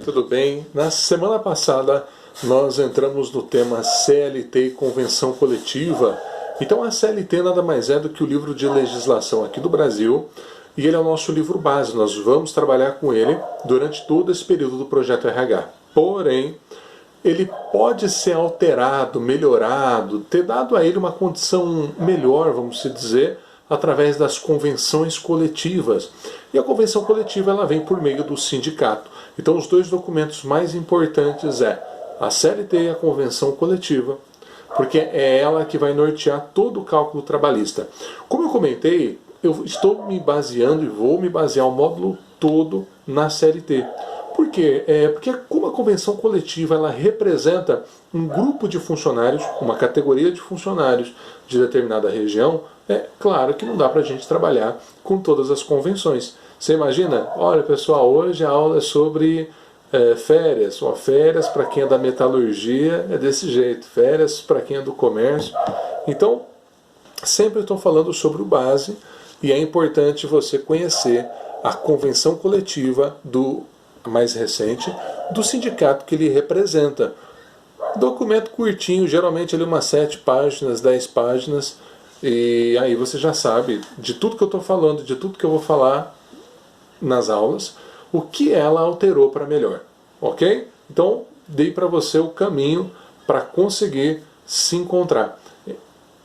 Tudo bem? Na semana passada nós entramos no tema CLT e Convenção Coletiva. Então a CLT nada mais é do que o livro de legislação aqui do Brasil, e ele é o nosso livro base. Nós vamos trabalhar com ele durante todo esse período do projeto RH. Porém, ele pode ser alterado, melhorado, ter dado a ele uma condição melhor, vamos dizer, através das convenções coletivas. E a convenção coletiva ela vem por meio do sindicato. Então os dois documentos mais importantes é a CLT e a convenção coletiva, porque é ela que vai nortear todo o cálculo trabalhista. Como eu comentei, eu estou me baseando e vou me basear o módulo todo na CLT. Por quê? Porque como a convenção coletiva ela representa um grupo de funcionários, uma categoria de funcionários de determinada região, é claro que não dá para a gente trabalhar com todas as convenções. Você imagina? Olha pessoal, hoje a aula é sobre férias. Férias para quem é da metalurgia é desse jeito, férias para quem é do comércio. Então, sempre estou falando sobre o base e é importante você conhecer a convenção coletiva mais recente, do sindicato que ele representa. Documento curtinho, geralmente ele umas 7 páginas, 10 páginas, e aí você já sabe de tudo que eu estou falando, de tudo que eu vou falar nas aulas, o que ela alterou para melhor, ok? Então, dei para você o caminho para conseguir se encontrar.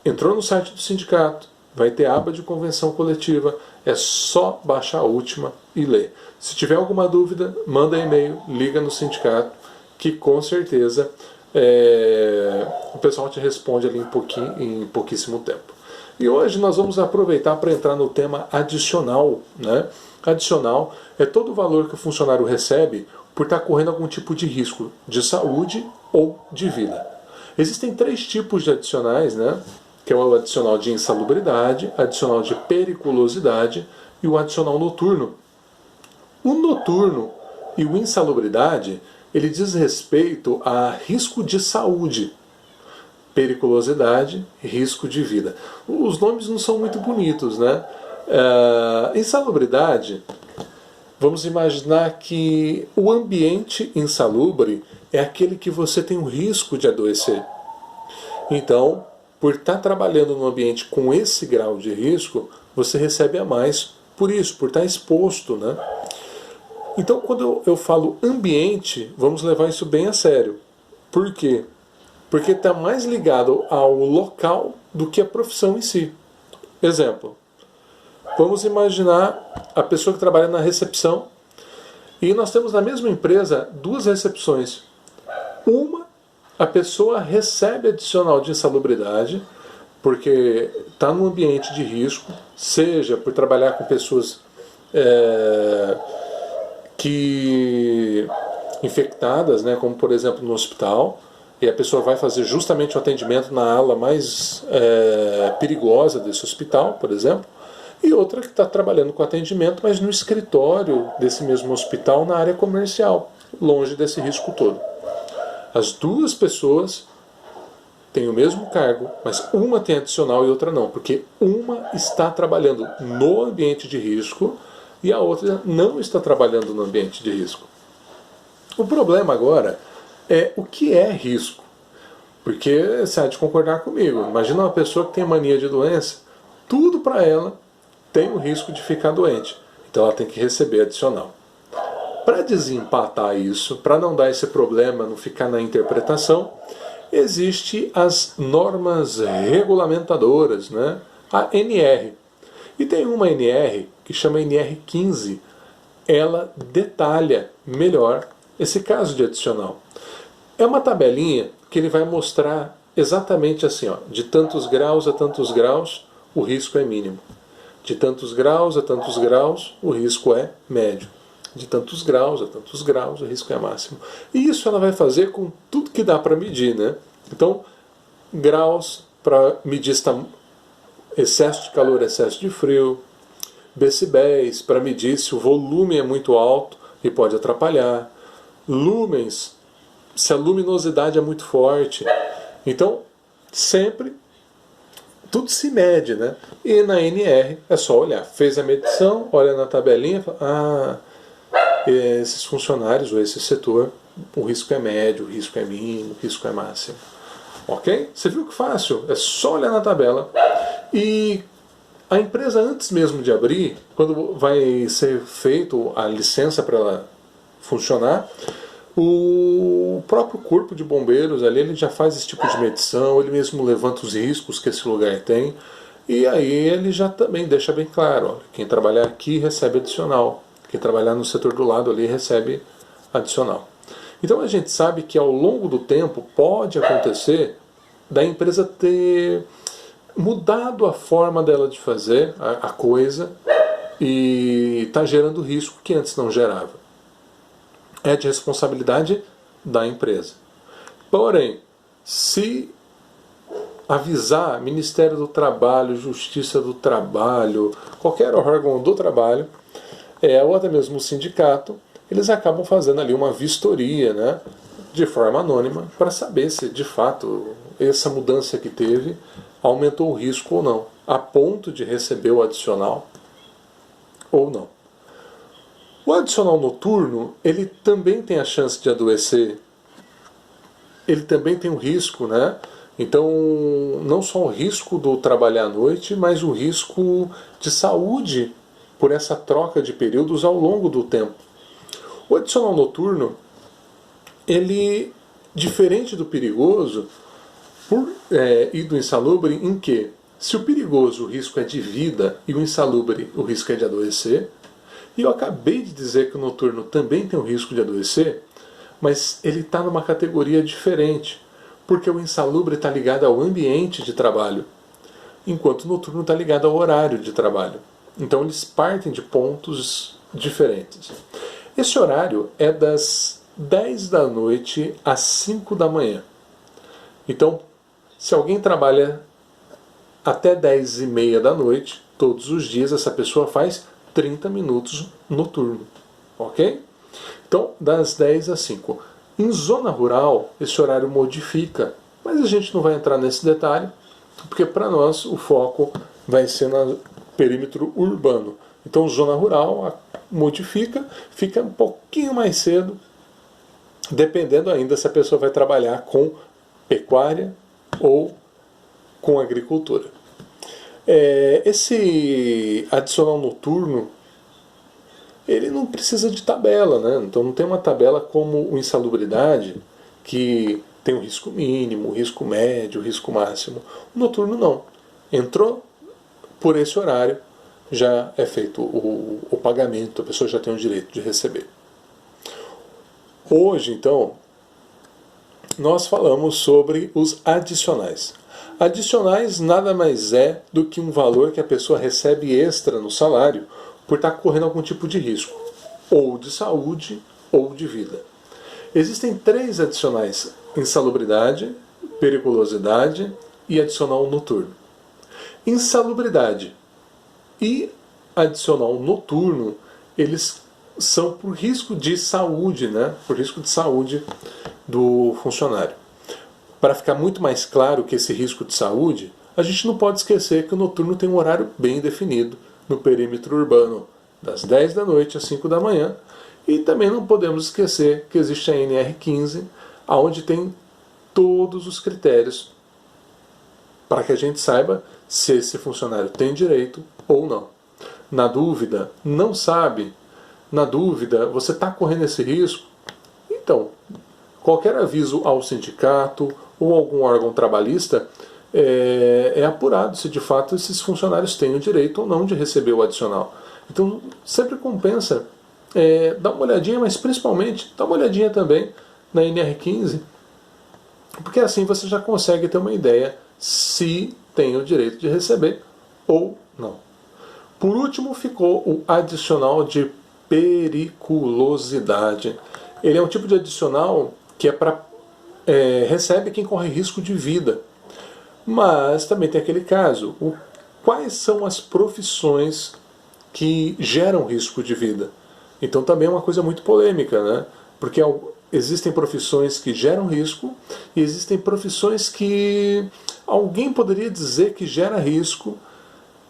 Entrou no site do sindicato, vai ter aba de convenção coletiva, é só baixar a última e ler. Se tiver alguma dúvida, manda e-mail, liga no sindicato, que com certeza o pessoal te responde ali em pouquíssimo tempo. E hoje nós vamos aproveitar para entrar no tema adicional, né? Adicional é todo o valor que o funcionário recebe por estar correndo algum tipo de risco de saúde ou de vida. Existem 3 tipos de adicionais, né? Que é o adicional de insalubridade, adicional de periculosidade e o adicional noturno. O noturno e o insalubridade, ele diz respeito a risco de saúde, periculosidade e risco de vida. Os nomes não são muito bonitos, né? Insalubridade, vamos imaginar que o ambiente insalubre é aquele que você tem o risco de adoecer. Então, por estar trabalhando num ambiente com esse grau de risco, você recebe a mais por isso, por estar exposto, né? Então, quando eu falo ambiente, vamos levar isso bem a sério. Por quê? Porque está mais ligado ao local do que a profissão em si. Exemplo, vamos imaginar a pessoa que trabalha na recepção e nós temos na mesma empresa 2 recepções. Uma, a pessoa recebe adicional de insalubridade, porque está num ambiente de risco, seja por trabalhar com pessoas infectadas, né, como por exemplo no hospital, e a pessoa vai fazer justamente o atendimento na ala mais perigosa desse hospital, por exemplo, e outra que está trabalhando com atendimento, mas no escritório desse mesmo hospital, na área comercial, longe desse risco todo. As 2 pessoas têm o mesmo cargo, mas uma tem adicional e outra não, porque uma está trabalhando no ambiente de risco e a outra não está trabalhando no ambiente de risco. O problema agora é o que é risco. Porque você há de concordar comigo. Imagina uma pessoa que tem mania de doença, tudo para ela tem o risco de ficar doente. Então ela tem que receber adicional. Para desempatar isso, para não dar esse problema, não ficar na interpretação, existem as normas regulamentadoras, né? A NR. E tem uma NR que chama NR15. Ela detalha melhor esse caso de adicional. É uma tabelinha que ele vai mostrar exatamente assim, ó, de tantos graus a tantos graus, o risco é mínimo. De tantos graus a tantos graus, o risco é médio. De tantos graus a tantos graus, o risco é máximo. E isso ela vai fazer com tudo que dá para medir, né? Então, graus para medir excesso de calor, excesso de frio. Decibéis para medir se o volume é muito alto e pode atrapalhar. Lumens, se a luminosidade é muito forte. Então, sempre tudo se mede, né? E na NR é só olhar. Fez a medição, olha na tabelinha, fala, esses funcionários ou esse setor, o risco é médio, o risco é mínimo, o risco é máximo. Ok? Você viu que fácil? É só olhar na tabela. E a empresa, antes mesmo de abrir, quando vai ser feito a licença para ela funcionar, o próprio corpo de bombeiros ali, ele já faz esse tipo de medição, ele mesmo levanta os riscos que esse lugar tem, e aí ele já também deixa bem claro, olha, quem trabalhar aqui recebe adicional, quem trabalhar no setor do lado ali recebe adicional. Então a gente sabe que ao longo do tempo pode acontecer da empresa ter mudado a forma dela de fazer a coisa e está gerando risco que antes não gerava. É de responsabilidade da empresa. Porém, se avisar Ministério do Trabalho, Justiça do Trabalho, qualquer órgão do trabalho, ou até mesmo o sindicato, eles acabam fazendo ali uma vistoria, né, de forma anônima, para saber se de fato essa mudança que teve aumentou o risco ou não, a ponto de receber o adicional ou não. O adicional noturno, ele também tem a chance de adoecer, ele também tem um risco, né? Então, não só o risco do trabalhar à noite, mas o risco de saúde por essa troca de períodos ao longo do tempo. O adicional noturno, ele, diferente do perigoso e do insalubre, em que, se o perigoso o risco é de vida e o insalubre o risco é de adoecer, e eu acabei de dizer que o noturno também tem o risco de adoecer, mas ele está numa categoria diferente, porque o insalubre está ligado ao ambiente de trabalho, enquanto o noturno está ligado ao horário de trabalho. Então eles partem de pontos diferentes. Esse horário é das 10 da noite às 5 da manhã. Então, se alguém trabalha até 10 e meia da noite, todos os dias essa pessoa faz 30 minutos noturno, ok? Então, das 10 às 5. Em zona rural, esse horário modifica, mas a gente não vai entrar nesse detalhe, porque para nós o foco vai ser no perímetro urbano. Então, zona rural modifica, fica um pouquinho mais cedo, dependendo ainda se a pessoa vai trabalhar com pecuária ou com agricultura. Esse adicional noturno, ele não precisa de tabela, né? Então não tem uma tabela como o insalubridade, que tem o risco mínimo, o risco médio, o risco máximo. O noturno não. Entrou por esse horário, já é feito o pagamento, a pessoa já tem o direito de receber. Hoje, então, nós falamos sobre os adicionais. Adicionais nada mais é do que um valor que a pessoa recebe extra no salário por estar correndo algum tipo de risco, ou de saúde ou de vida. Existem 3 adicionais: insalubridade, periculosidade e adicional noturno. Insalubridade e adicional noturno, eles são por risco de saúde, né? Por risco de saúde do funcionário. Para ficar muito mais claro que esse risco de saúde, a gente não pode esquecer que o noturno tem um horário bem definido no perímetro urbano, das 10 da noite às 5 da manhã, e também não podemos esquecer que existe a NR15, onde tem todos os critérios para que a gente saiba se esse funcionário tem direito ou não. Na dúvida, não sabe, na dúvida, você está correndo esse risco, então, qualquer aviso ao sindicato ou algum órgão trabalhista é apurado se de fato esses funcionários têm o direito ou não de receber o adicional. Então, sempre compensa dar uma olhadinha, mas principalmente dá uma olhadinha também na NR15, porque assim você já consegue ter uma ideia se tem o direito de receber ou não. Por último, ficou o adicional de periculosidade. Ele é um tipo de adicional que recebe quem corre risco de vida. Mas também tem aquele caso, quais são as profissões que geram risco de vida? Então também é uma coisa muito polêmica, né? Porque existem profissões que geram risco e existem profissões que alguém poderia dizer que gera risco,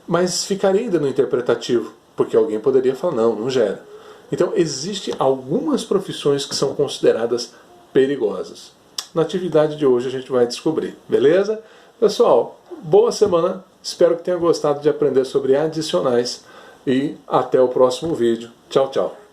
mas ficaria ainda no interpretativo, porque alguém poderia falar, não gera. Então, existem algumas profissões que são consideradas perigosas. Na atividade de hoje a gente vai descobrir, beleza? Pessoal, boa semana, espero que tenha gostado de aprender sobre adicionais e até o próximo vídeo. Tchau, tchau.